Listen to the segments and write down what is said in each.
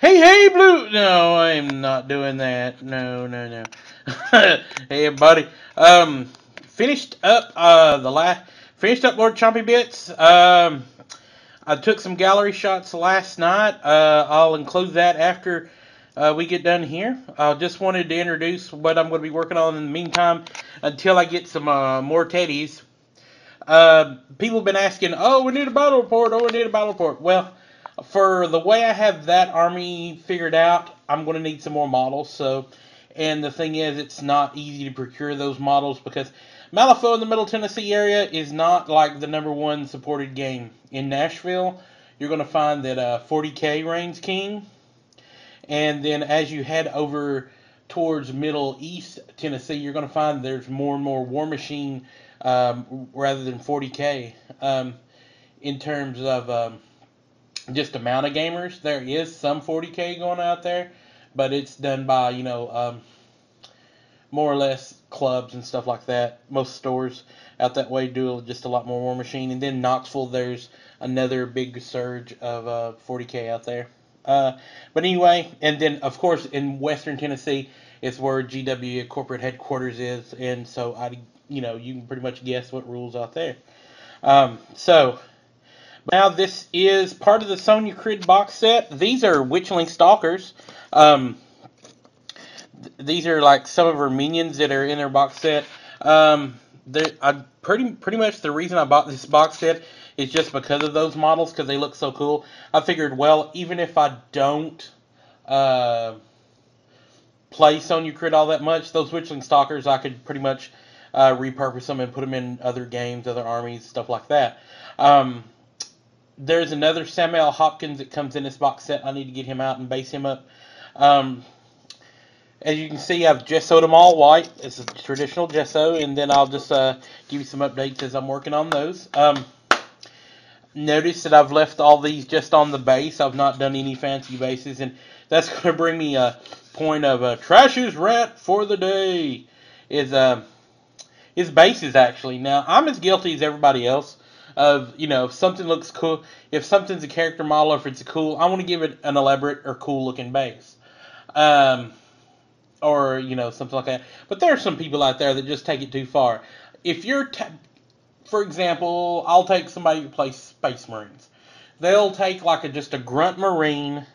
Hey, hey, Blue! No, I'm not doing that. No, no, no. Hey, everybody. Finished up finished up Lord Chompy Bits. I took some gallery shots last night. I'll include that after we get done here. I just wanted to introduce what I'm going to be working on in the meantime until I get some more teddies. People have been asking, oh, we need a battle report. Oh, we need a battle report. Well, for the way I have that army figured out, I'm going to need some more models. So, and the thing is, it's not easy to procure those models because Malifaux in the Middle Tennessee area is not like the #1 supported game. In Nashville, you're going to find that 40K reigns king. And then as you head over towards Middle East Tennessee, you're going to find there's more and more War Machine rather than 40K. In terms of just amount of gamers, there is some 40K going out there, but it's done by, more or less clubs and stuff like that. Most stores out that way do just a lot more War Machine. And then Knoxville, there's another big surge of 40K out there. But anyway, and then of course in Western Tennessee, it's where GW corporate headquarters is, and so you can pretty much guess what rules out there. So now this is part of the Sonya Crid box set. These are Witchling Stalkers. These are like some of her minions that are in their box set. Pretty much the reason I bought this box set is just because of those models, because they look so cool. I figured, well, even if I don't play Sonya Crid all that much, those Witchling Stalkers, I could pretty much repurpose them and put them in other games, other armies, stuff like that. There's another Samuel Hopkins that comes in this box set. I need to get him out and base him up. As you can see, I've gessoed them all white. It's a traditional gesso, and then I'll just give you some updates as I'm working on those. Notice that I've left all these just on the base. I've not done any fancy bases, and that's going to bring me a point of Trash's rant for the day. Is bases, actually. Now, I'm as guilty as everybody else of, if something looks cool, if something's a character model, or if it's cool, I want to give it an elaborate or cool looking base. Or, something like that. But there are some people out there that just take it too far. If you're, for example, I'll take somebody who plays Space Marines. They'll take like just a grunt Marine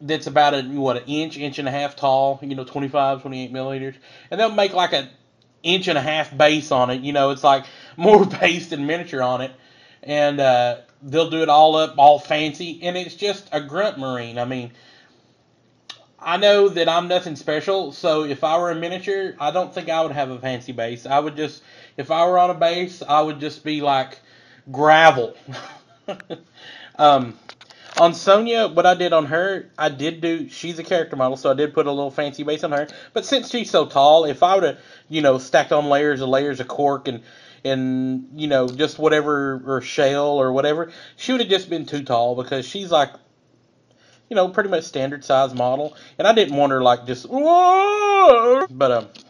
that's about an inch and a half tall, 25, 28 millimeters. And they'll make like an inch and a half base on it. It's like more base than miniature on it. And they'll do it all up, all fancy. And it's just a grunt Marine. I mean, I know that I'm nothing special, so if I were a miniature, I don't think I would have a fancy base. I would just, if I were on a base, I would just be like gravel. On Sonya, what I did on her, she's a character model, so I did put a little fancy base on her. But since she's so tall, if I would have, stacked on layers of cork and just whatever, or shell or whatever, she would have just been too tall because she's like, pretty much standard size model. And I didn't want her like just, whoa! But,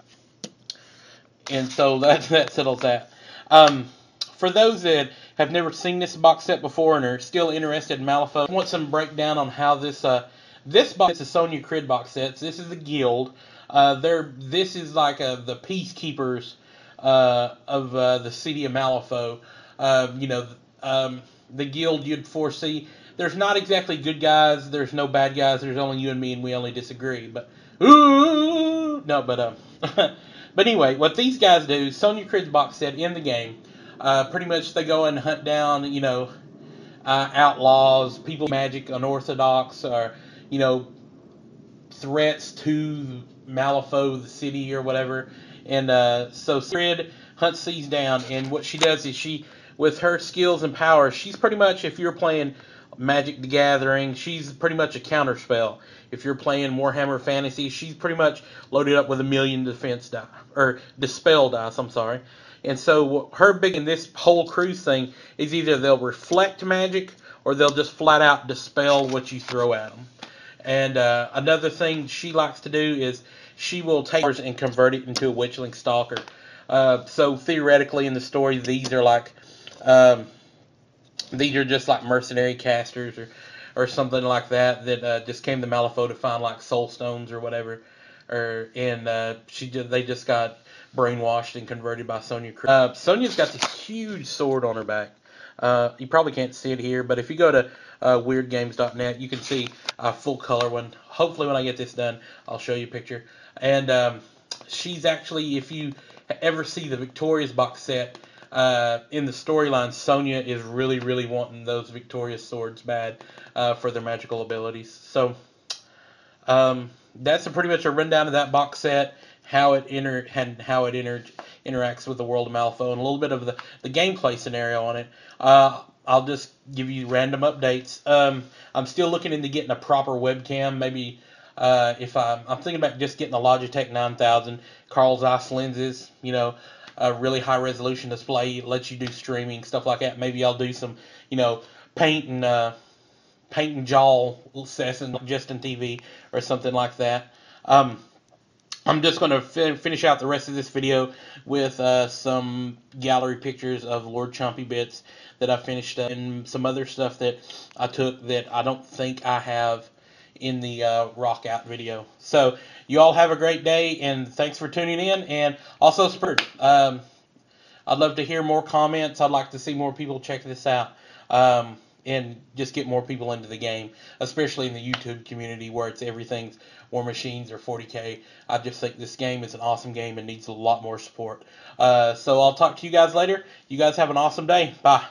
and so that settles that. For those that have never seen this box set before and are still interested in Malifaux, I want some breakdown on how this box is Sonya Crid box sets. This is the guild. This is like the peacekeepers of the city of Malifaux. The guild you'd foresee. There's not exactly good guys. There's no bad guys. There's only you and me, and we only disagree. But but anyway, what these guys do, Sonya Crid's box set in the game. Pretty much they go and hunt down, outlaws, people magic, unorthodox, or threats to Malifaux, the city, or whatever. And so Crid hunts these down, and what she does is with her skills and powers, she's pretty much, if you're playing Magic the Gathering, she's pretty much a counterspell. If you're playing Warhammer Fantasy, she's pretty much loaded up with 1,000,000 defense die, or dispel dice, I'm sorry. And so her big in this whole cruise thing is either they'll reflect magic or they'll just flat out dispel what you throw at them. And another thing she likes to do is she will take yours and convert it into a Witchling Stalker. So theoretically in the story, these are just like mercenary casters or something like that that just came to Malifaux to find like soul stones or whatever, and they just got brainwashed and converted by Sonya. Sonya's got this huge sword on her back. You probably can't see it here, but if you go to weirdgames.net, you can see a full color one. Hopefully, when I get this done, I'll show you a picture. And she's actually, if you ever see the Victorious box set, in the storyline, Sonya is really, really wanting those Victorious swords bad for their magical abilities. So that's pretty much a rundown of that box set, how it interacts with the world of Malifaux, and a little bit of the gameplay scenario on it. I'll just give you random updates. I'm still looking into getting a proper webcam. Maybe if I'm thinking about just getting a Logitech 9000 Carl Zeiss lenses. A really high resolution display, lets you do streaming stuff like that. Maybe I'll do some, paint and jaw session like Justin TV or something like that. I'm just going to finish out the rest of this video with some gallery pictures of Lord Chompy Bits that I finished and some other stuff that I took that I don't think I have in the rock out video. So you all have a great day, and thanks for tuning in. And also, I'd love to hear more comments. I'd like to see more people check this out. And just get more people into the game, especially in the YouTube community where everything's War Machines or 40K. I just think this game is an awesome game and needs a lot more support. So I'll talk to you guys later. You guys have an awesome day. Bye.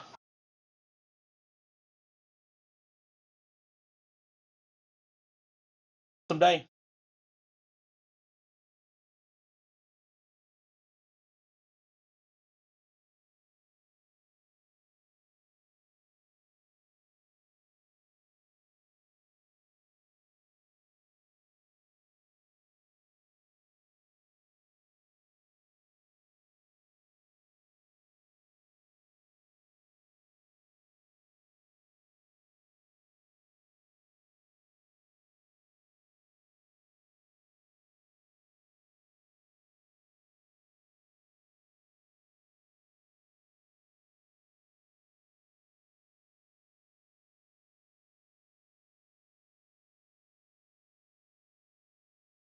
Awesome day.